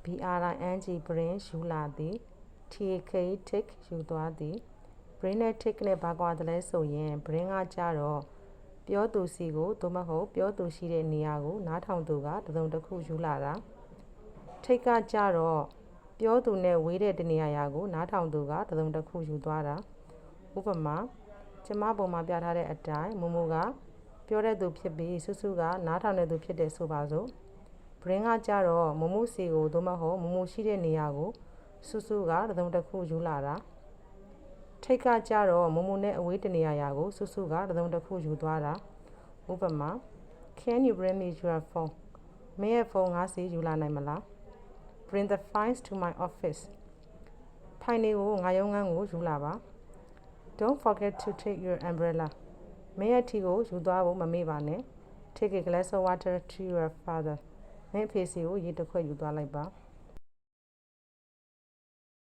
BRING brain ယူလာသည် TK tick ယူသွားသည် brain နဲ့ tick နဲ့ဘာကွာတယ်လဲဆိုရင် brain ကကြတော့ပြောသူစီကိုသို့မဟုတ်ပြောသူရှိတဲ့နေရာကိုနားထောင်သူကတစုံတစ်ခုယူလာတာ tick ကကြတော့ပြောသူနဲ့ဝေးတဲ့တနေရာကိုနားထောင်သူကတစုံတစ်ခုယူသွားတာဥပမာကျမပုံမှာပြထားတဲ့အတိုင်းမမိုကပြောတဲ့သူဖြစ်ပြီးစုစုကနားထောင်တဲ့သူဖြစ်တယ်ဆိုပါစို့ brain ကကြတော့မမိုစီကိုသို့မဟုတ်မမိုရှိတဲ့နေရာကိုစုစုကတစုံတစ်ခုယူလာတာ tick ကကြတော့မမိုနဲ့အဝေးတနေရာကိုစုစုကတစုံတစ်ခုယူသွားတာဥပမာ Can you bring me your phone မင်းရဲ့ဖုန်းငါစီယူလာနိုင်မလား Bring the files to my office ဖိုင်တွေကိုငါရုံးခန်းကိုယူလာပါ Don't forget to take your umbrella မင်းရဲ့ထီကိုယူသွားဖို့မမေ့ပါနဲ့ Take a glass of water to your father မင်းအဖေစီကိုရေတစ်ခွက်ယူသွားလိုက်ပါ